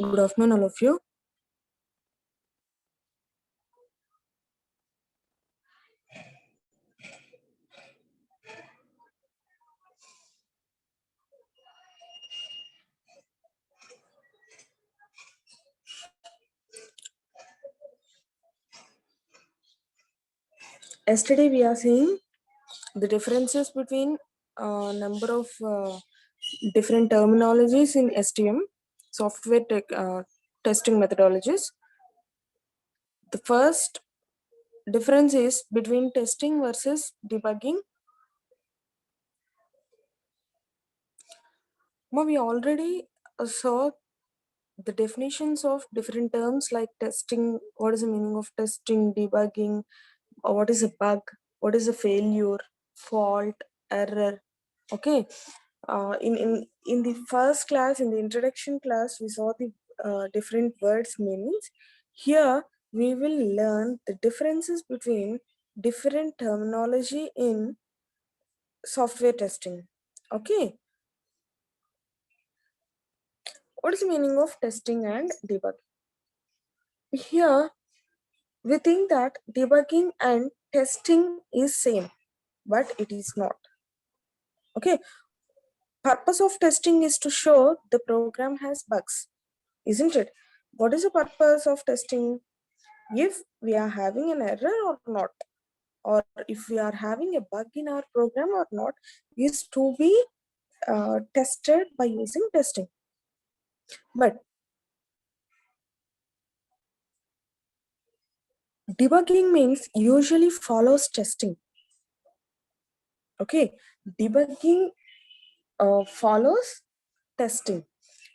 Good afternoon, all of you. Yesterday, we are seeing the differences between a number of different terminologies in STM, software testing methodologies. The first difference is between testing versus debugging. Now, we already saw the definitions of different terms like testing, what is the meaning of testing, debugging, or what is a bug, what is a failure, fault, error. Okay. In the first class, in the introduction class, we saw the different words meanings. Here we will learn the differences between different terminology in software testing. Okay, what is the meaning of testing and debugging? Here we think that debugging and testing is same, but it is not. Okay, purpose of testing is to show the program has bugs, isn't it? What is the purpose of testing? If we are having an error or not, or if we are having a bug in our program or not, is to be tested by using testing. But debugging means usually follows testing. Okay, debugging follows testing,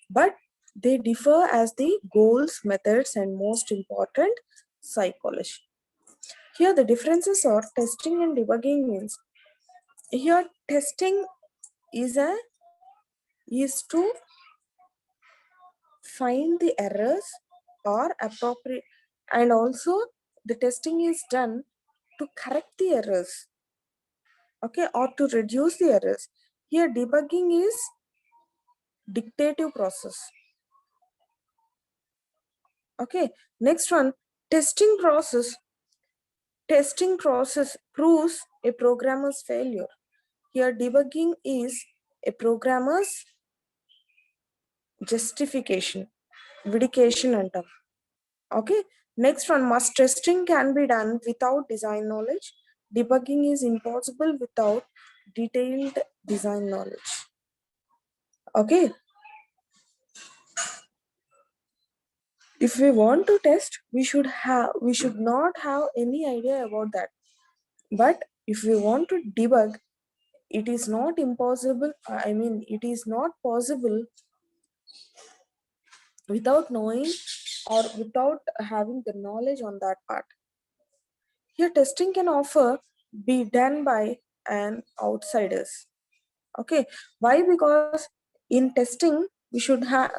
but they differ as the goals, methods, and most important, psychology. Here the differences are testing and debugging means here testing is to find the errors or appropriate, and also the testing is done to correct the errors, okay, or to reduce the errors. Here debugging is dictative process. Okay, next one, testing process. Testing process proves a programmer's failure. Here debugging is a programmer's justification, vindication antam. Okay, next one, must testing can be done without design knowledge. Debugging is impossible without detailed design knowledge. Okay, if we want to test, we should not have any idea about that. But if we want to debug, it is not impossible. I mean, it is not possible without knowing or without having the knowledge on that part. Here testing can offer be done by an outsiders. Okay, why? Because in testing we should not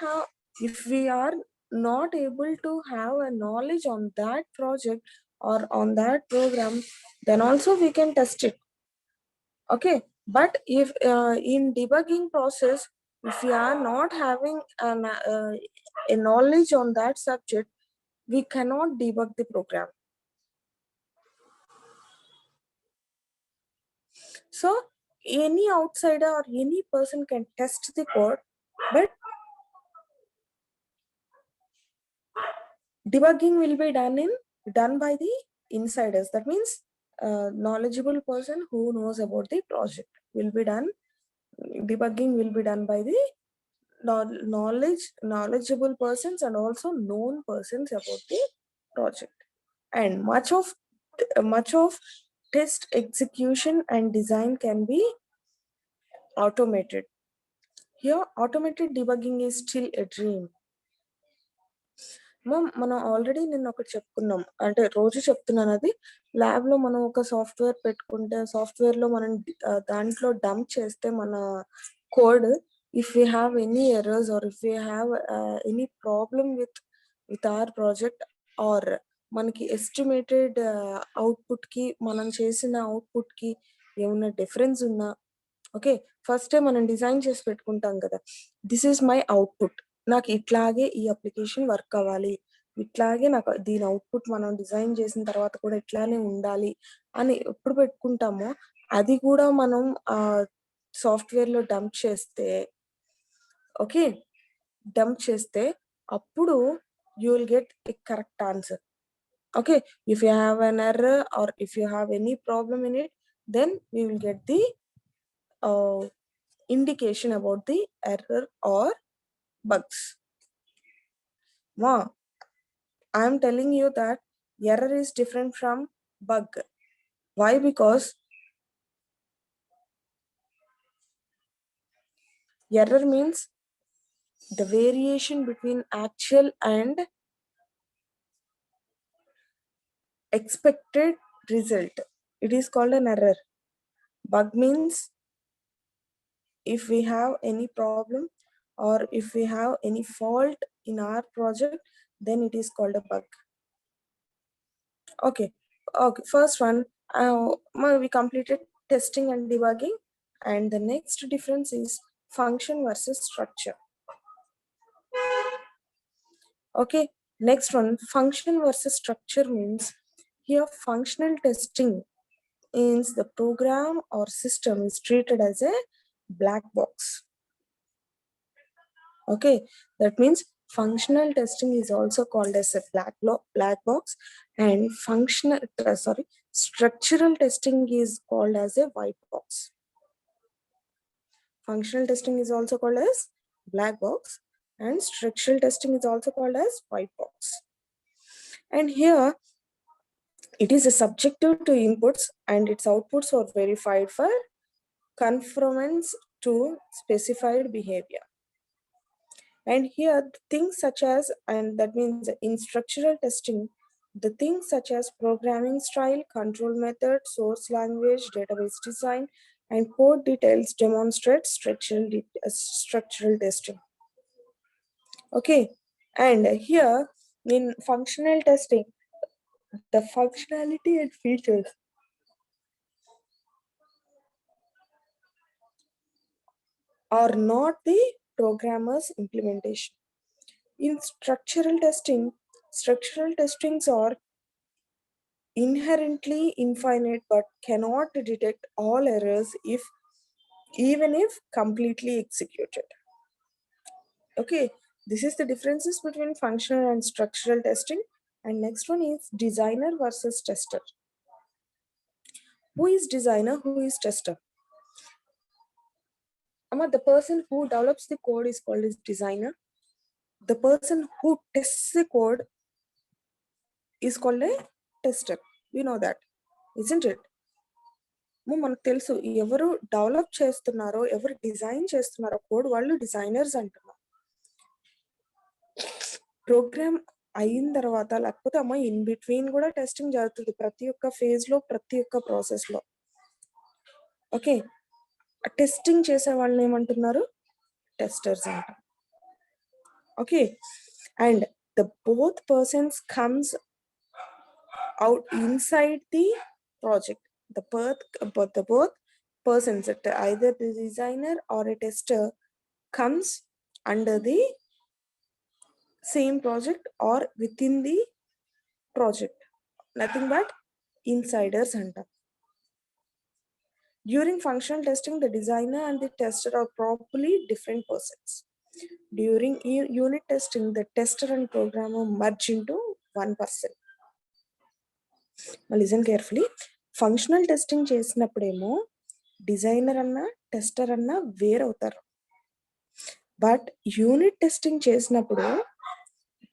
have, if we are not able to have a knowledge on that project or on that program, then also we can test it. Okay, but if in debugging process, if we are not having a knowledge on that subject, we cannot debug the program. So any outsider or any person can test the code, but debugging will be done by the insiders. That means knowledgeable person who knows about the project will be done. Debugging will be done by the knowledgeable persons and also known persons about the project. And much of test execution and design can be automated. Here automated debugging is still a dream. మనం already నిన్న ఒకటి చెప్పుకున్నాం, అంటే రోజు చెప్తున్నాను అది. ల్యాబ్లో మనం ఒక సాఫ్ట్వేర్ పెట్టుకుంటే సాఫ్ట్వేర్లో మనం దాంట్లో డంప్ చేస్తే మన code, if we have any errors or if we have any problem with our project, or మనకి ఎస్టిమేటెడ్ అవుట్పుట్ కి మనం చేసిన అవుట్పుట్ కి ఏమైనా డిఫరెన్స్ ఉన్నా, ఓకే, ఫస్ట్ మనం డిజైన్ చేసి పెట్టుకుంటాం కదా, దిస్ ఈజ్ మై అవుట్పుట్, నాకు ఇట్లాగే ఈ అప్లికేషన్ వర్క్ అవ్వాలి, ఇట్లాగే నాకు దీని అవుట్పుట్ మనం డిజైన్ చేసిన తర్వాత కూడా ఇట్లానే ఉండాలి అని ఎప్పుడు పెట్టుకుంటామో అది కూడా మనం సాఫ్ట్వేర్లో డంప్ చేస్తే, ఓకే, డంప్ చేస్తే అప్పుడు you will get a correct answer. Okay, if you have an error or if you have any problem in it, then we will get the indication about the error or bugs. Wow, I am telling you that error is different from bug. Why? Because error means the variation between actual and expected result. It is called an error. Bug means if we have any problem or if we have any fault in our project, then it is called a bug. Okay, first one, we completed testing and debugging, and the next difference is function versus structure. Okay, next one, function versus structure means here functional testing means the program or system is treated as a black box. Okay, that means functional testing is also called as a black box, and structural testing is called as a white box. Functional testing is also called as black box and structural testing is also called as white box. And here it is a subjective to inputs and its outputs are verified for conformance to specified behavior. And here things such as, and that means in structural testing, the things such as programming style, control method, source language, database design, and code details demonstrate structural testing. Okay, and here in functional testing, the functionality and features are not the programmer's implementation. In structural testings are inherently infinite but cannot detect all errors even if completely executed. Okay, this is the differences between functional and structural testing. And next one is designer versus tester. Who is designer? Who is tester? The person who develops the code is called as designer. The person who tests the code is called a tester. We know that, isn't it? మనకు తెలుసు ఎవరు develop చేస్తున్నారో ఎవరు design చేస్తున్నారో code వాళ్ళు designers అంటున్నారు. Programme అయిన తర్వాత లేకపోతే ఇన్ బిట్వీన్ కూడా టెస్టింగ్ జరుగుతుంది ప్రతి ఒక్క ఫేజ్ లో ప్రతి ఒక్క ప్రాసెస్ లో. ఓకే, టెస్టింగ్ చేసే వాళ్ళని ఏమంటున్నారు? టెస్టర్స్ అంటారు. Okay, and the both persons comes out inside the project. The both persons, either the designer or a tester, comes under the same project or within the project, nothing but insiders anta. During functional testing, the designer and the tester are properly different persons. During unit testing, the tester and programmer merge into one person. Listen carefully. Functional testing చేసినప్పుడేమో designer అన్న tester అన్న వేరవుతారు. But unit testing చేసినప్పుడు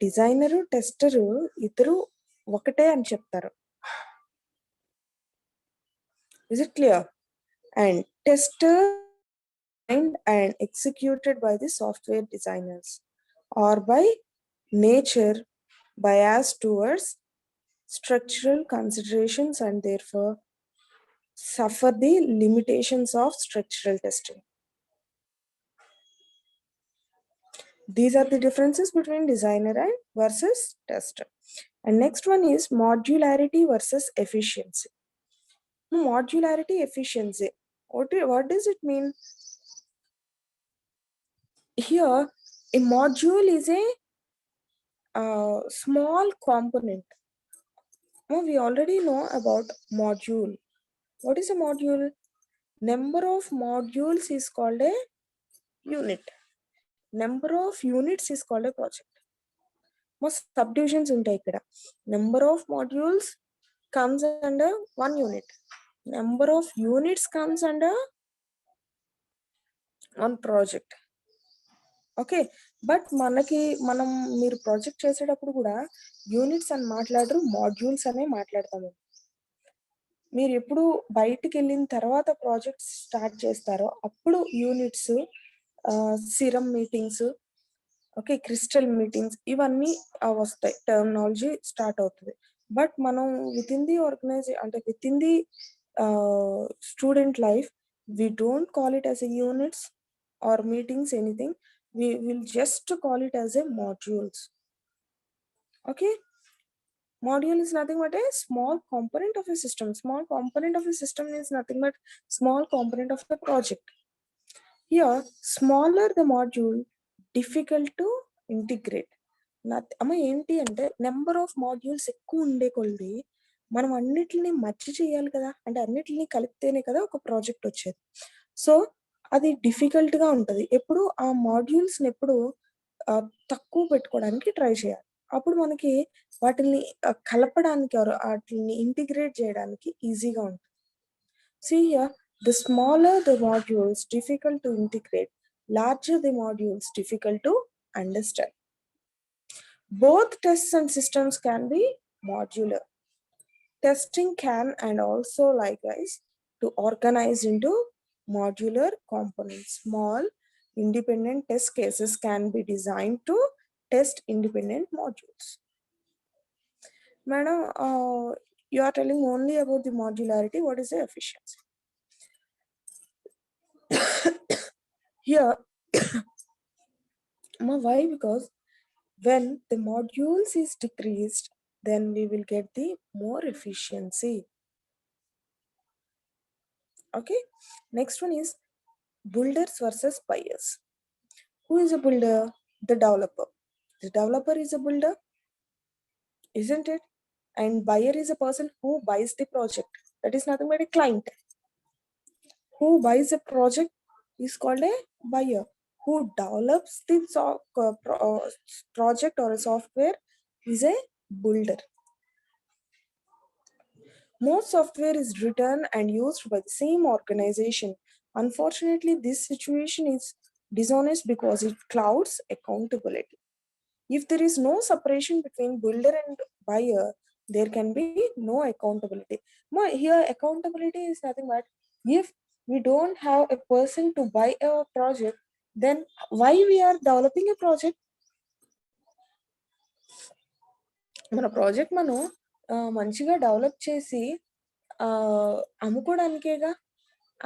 designer tester ఇద్దరు ఒకటే అని చెప్తారు. Is it clear? And tester and executed by the software designers or by nature biased towards structural considerations and therefore suffer the limitations of structural testing. These are the differences between designer and versus tester. And next one is modularity versus efficiency. Modularity, efficiency. What does it mean? Here, A module is a small component. Now we already know about module. What is a module? Number of modules is called a unit. Number of units is called a project. Most subdivisions ఉంటాయి ఇక్కడ. Number of modules comes under one unit. Number of units comes under one project. Okay, but మనం మీరు project చేసేటప్పుడు కూడా units అని మాట్లాడరు, modules అనే మాట్లాడతాము. మీరు ఎప్పుడు బయటికి వెళ్ళిన తర్వాత ప్రాజెక్ట్ స్టార్ట్ చేస్తారో అప్పుడు units, serum meetings, okay, crystal meetings ఇవన్నీ వస్తాయి, టర్మినాలజీ స్టార్ట్ అవుతుంది. బట్ మనం విత్ ఇన్ ది అంటే with in the student life we don't call it as a units or meetings, anything. We will just call it as a modules. Okay, module is nothing but a small component of a system. Small component of a system is nothing but small component of a project. Here, smaller the module, difficult to integrate. అమ్మ ఏంటి అంటే number of modules ఎక్కువ ఉండే కొద్ది మనం అన్నిటిని మర్చి చేయాలి కదా, అంటే అన్నిటిని కలిపితేనే కదా ఒక ప్రాజెక్ట్ వచ్చేది. సో అది డిఫికల్ట్ గా ఉంటది. ఎప్పుడు ఆ మాడ్యూల్స్ ని ఎప్పుడు తక్కువ పెట్టుకోవడానికి ట్రై చేయాలి. అప్పుడు మనకి వాటిని కలపడానికి వాటిని ఇంటిగ్రేట్ చేయడానికి ఈజీగా ఉంటుంది. See here, the smaller the modules, difficult to integrate. Larger the modules, difficult to understand. Both tests and systems can be modular. Testing can and also likewise to organize into modular components. Small independent test cases can be designed to test independent modules. Madam, you are telling only about the modularity. What is the efficiency? Here, why? Because when the modules is decreased, then we will get the more efficiency. Okay, next one is builders versus buyers. Who is a builder? The developer. The developer is a builder, isn't it? And buyer is a person who buys the project. That is nothing but a client. Who buys a project is called a buyer. Who develops the project or a software is a builder. Most software is written and used by the same organization. Unfortunately, this situation is dishonest because it clouds accountability. If there is no separation between builder and buyer, there can be no accountability. Here, accountability is nothing but if we don't have a person to buy a project, then why we are developing a project? మన project మనం మంచిగా develop చేసి అమ్ముకోవడానికేగా,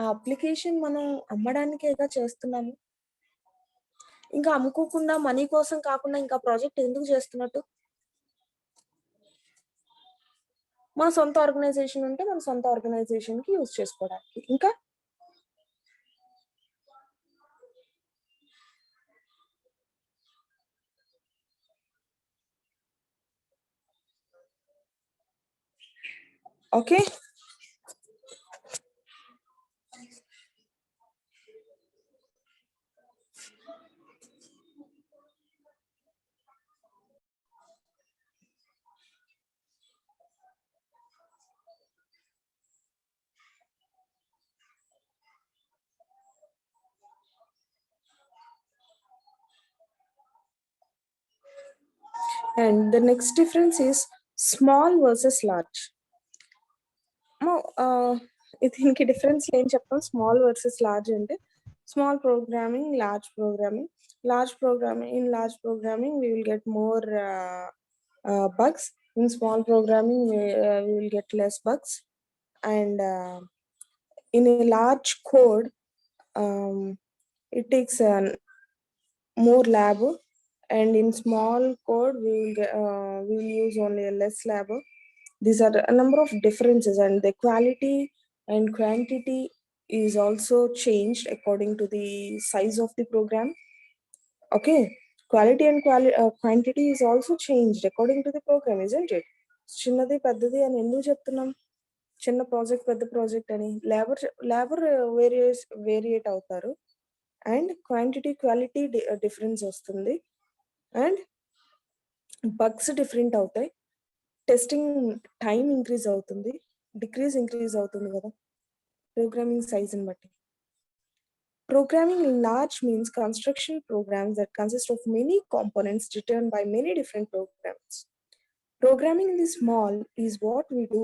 ఆ application మనం అమ్మడానికేగా చేస్తున్నాము. ఇంకా అమ్ముకోకుండా money కోసం కాకుండా ఇంకా ప్రాజెక్ట్ ఎందుకు చేస్తున్నట్టు? మన సొంత ఆర్గనైజేషన్ ఉంటే మన సొంత ఆర్గనైజేషన్ కి యూజ్ చేసుకోవడానికి. ఇంకా okay, and the next difference is small versus large. దీనికి డిఫరెన్స్ ఏం చెప్తాం? స్మాల్ వర్సెస్ లార్జ్ అంటే small programming, large programming. Large programming, in large programming we will get more bugs. In small programming we will get less bugs. And in a large code it takes more lab, and in small code we will use only a less lab. These are a number of differences, and the quality and quantity is also changed according to the size of the program. Okay, Quality and quantity is also changed according to the program, isn't it? చిన్నది పెద్దది అని ఎందుకు చెప్తున్నాం? చిన్న project పెద్ద project అని labour variate అవుతారు and quantity quality difference వస్తుంది అండ్ బగ్స్ డిఫరెంట్ అవుతాయి, టెస్టింగ్ టైం ఇంక్రీజ్ అవుతుంది, ఇంక్రీజ్ అవుతుంది కదా ప్రోగ్రామింగ్ సైజుని బట్టి. Programming large means construction programs that consist of many components written by many different programs. Programming in the small is what we do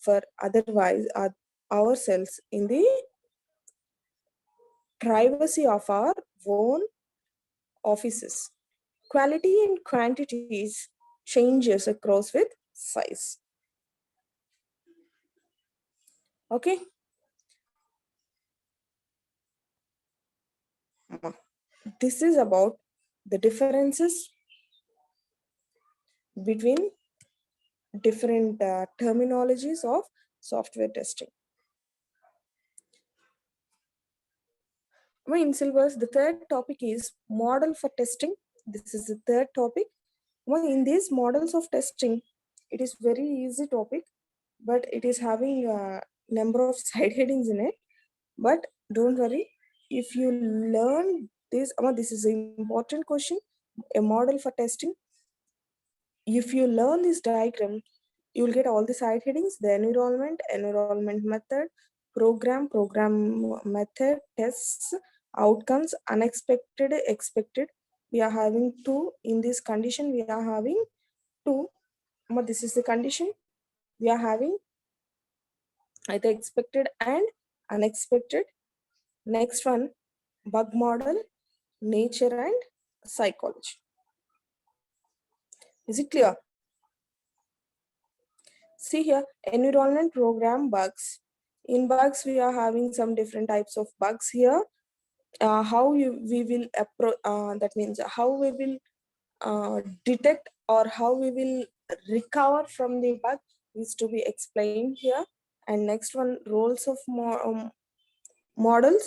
for otherwise ourselves in the privacy of our own offices. Quality and quantities changes across with size. Okay. This is about the differences between different terminologies of software testing. In syllabus, the third topic is model for testing. This is the third topic. In these models of testing, it is very easy topic, but it is having a number of side headings in it. But don't worry, if you learn this, this is an important question, a model for testing. If you learn this diagram, you will get all the side headings: the environment method, program method, tests, outcomes, unexpected, expected. We are having two. In this condition, we are having two. This is the condition. We are having either expected and unexpected. Next one, bug model, nature and psychology. Is it clear? See here, environment program bugs. In bugs, we are having some different types of bugs here. How we will approach, that means how we will detect or how we will recover from the bug is to be explained here. And next one, roles of models.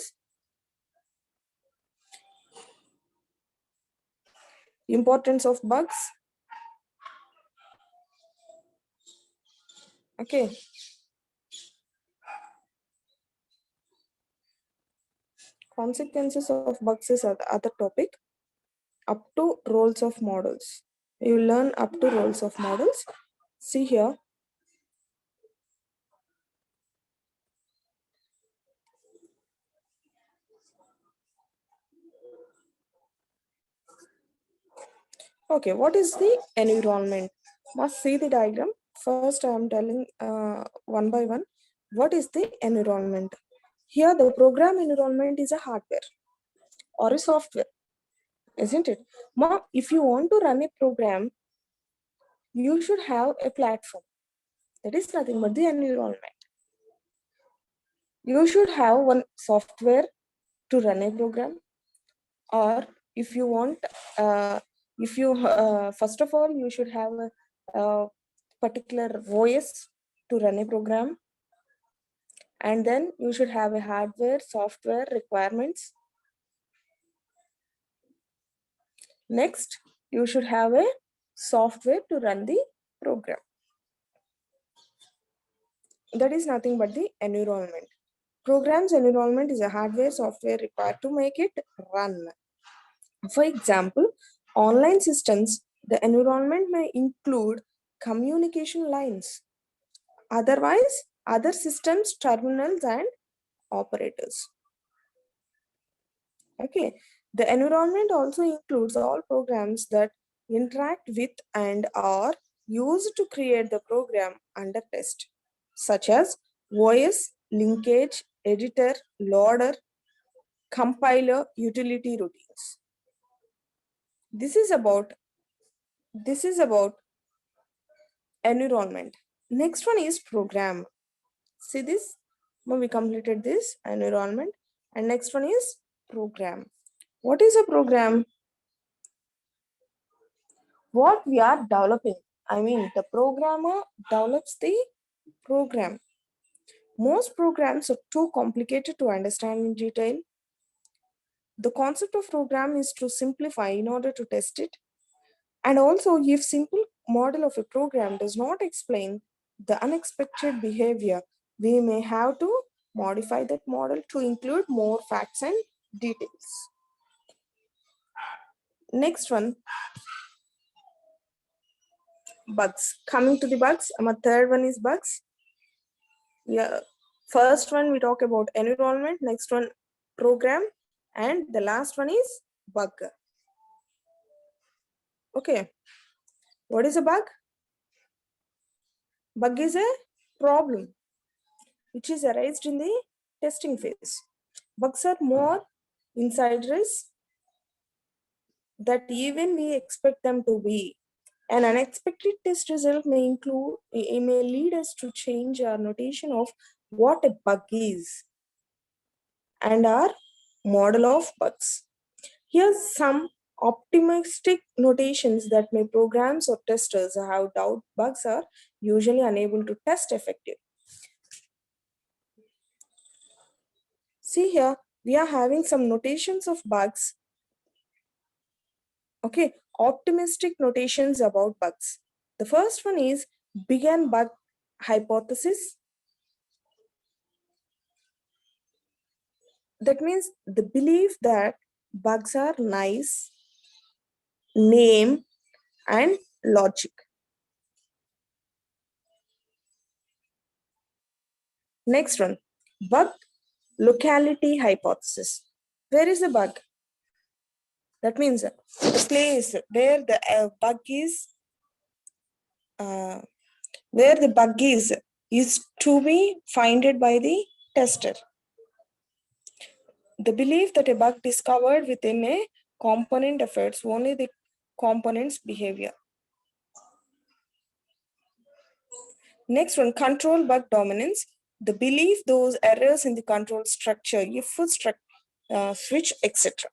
Importance of bugs. Okay. Consequences of bugs is the other topic. Up to roles of models. You learn up to roles of models. See here. Okay, what is the environment? Must see the diagram. First, I am telling one by one. What is the environment? Here, the program environment is a hardware or a software, isn't it? If you want to run a program, you should have a platform. That is nothing but the environment. You should have one software to run a program, or if you want, first of all, you should have a particular OS to run a program, and then you should have a hardware, software requirements. Next, you should have a software to run the program. That is nothing but the environment. Program's environment is a hardware, software required to make it run. For example, online systems, the environment may include communication lines. Otherwise, other systems, terminals, and operators. Okay. The environment also includes all programs that interact with and are used to create the program under test, such as OS, linkage, editor, loader, compiler, utility routines. This is about environment. Next one is program. See this? Now we completed this environment, and next one is program. What is a program? What we are developing. I mean, the programmer develops the program. Most programs are too complicated to understand in detail. The concept of program is to simplify in order to test it. And also, if simple model of a program does not explain the unexpected behavior, we may have to modify that model to include more facts and details. Next one, bugs. Coming to the bugs, our third one is bugs. Yeah, first one we talk about environment, next one program, and the last one is bug. Okay, what is a bug? Bug is a problem which is arised in the testing phase. Bugs are more insiders that even we expect them to be. An unexpected test result may include, it may lead us to change our notation of what a bug is and our model of bugs. Here's some optimistic notations that may programs or testers have doubt bugs are usually unable to test effective. See here, we are having some notations of bugs. Okay, optimistic notations about bugs. The first one is big and bug hypothesis. That means the belief that bugs are nice, name, and logic. Next one, bug locality hypothesis. Where is the bug? That means the place where the bug is, where the bug is to be founded by the tester. The belief that a bug discovered within a component affects only the component's behavior. Next one, control bug dominance. The belief those errors in the control structure, if switch, etc.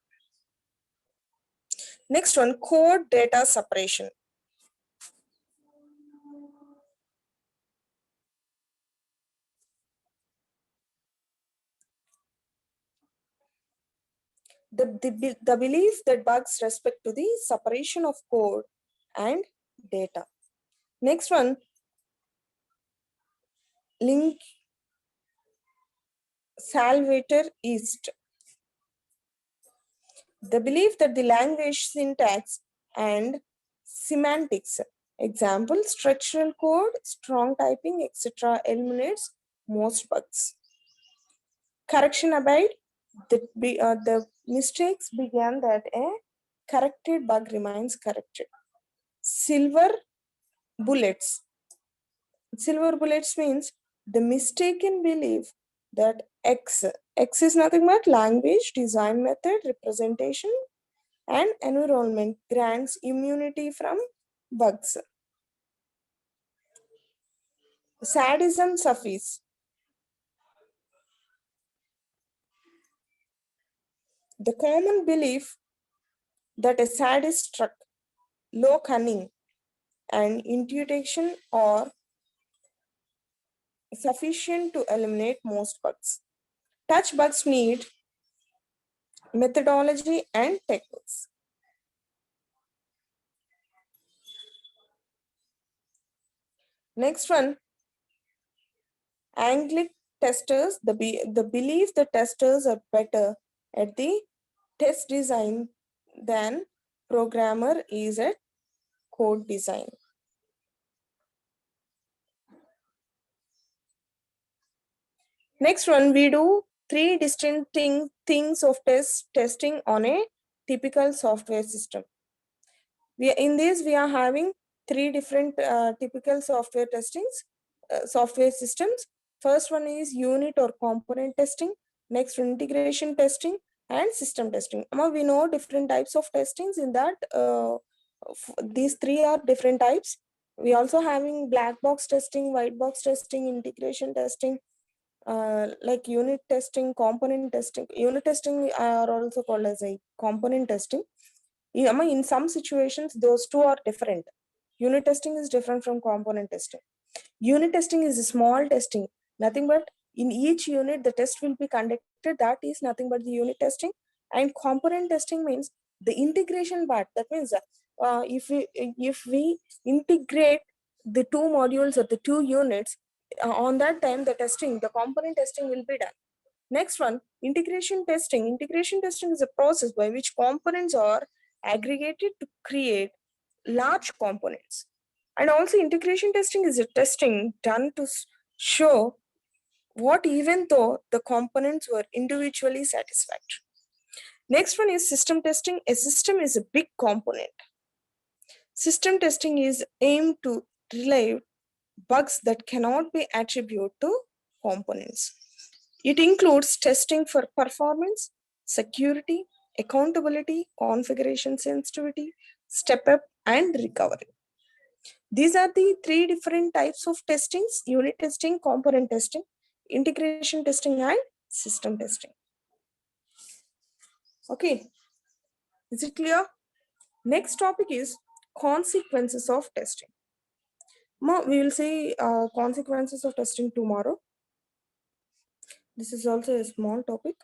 Next one, code data separation. The belief that bugs respect to the separation of code and data. Next one, link salvator east. The belief that the language syntax and semantics, example, structural code, strong typing, etc., eliminates most bugs. Correction abide, the mistakes began that a corrected bug remains corrected. Silver bullets. Silver bullets means the mistaken belief that X is nothing but language, design method, representation, and environment grants immunity from bugs. Sadism suffice. The common belief that a sadist struck, low cunning, and intuition are sufficient to eliminate most bugs. Touch bugs need methodology and techniques. Next one, Anglic testers, the belief that testers are better at the test design than programmer is at code design. Next one, we do three distinct things of testing on a typical software system. In this, we are having three different typical software software systems. First one is unit or component testing. Next, integration testing and system testing. We know different types of testings in that. These three are different types. We also having black box testing, white box testing, integration testing, like unit testing, component testing. Unit testing are also called as a component testing. In some situations, those two are different. Unit testing is different from component testing. Unit testing is a small testing, nothing but in each unit, the test will be conducted. That is nothing but the unit testing. And component testing means the integration part. That means if we integrate the two modules or the two units, on that time the component testing will be done. Next one, integration testing. Integration testing is a process by which components are aggregated to create large components. And also integration testing is a testing done to show what even though the components were individually satisfactory. Next one is system testing. A system is a big component. System testing is aimed to relieve bugs that cannot be attributed to components. It includes testing for performance, security, accountability, configuration sensitivity, step up, and recovery. These are the three different types of testings: unit testing, component testing, integration testing, and system testing. Okay, is it clear? Next topic is consequences of testing. We will see consequences of testing tomorrow. This is also a small topic.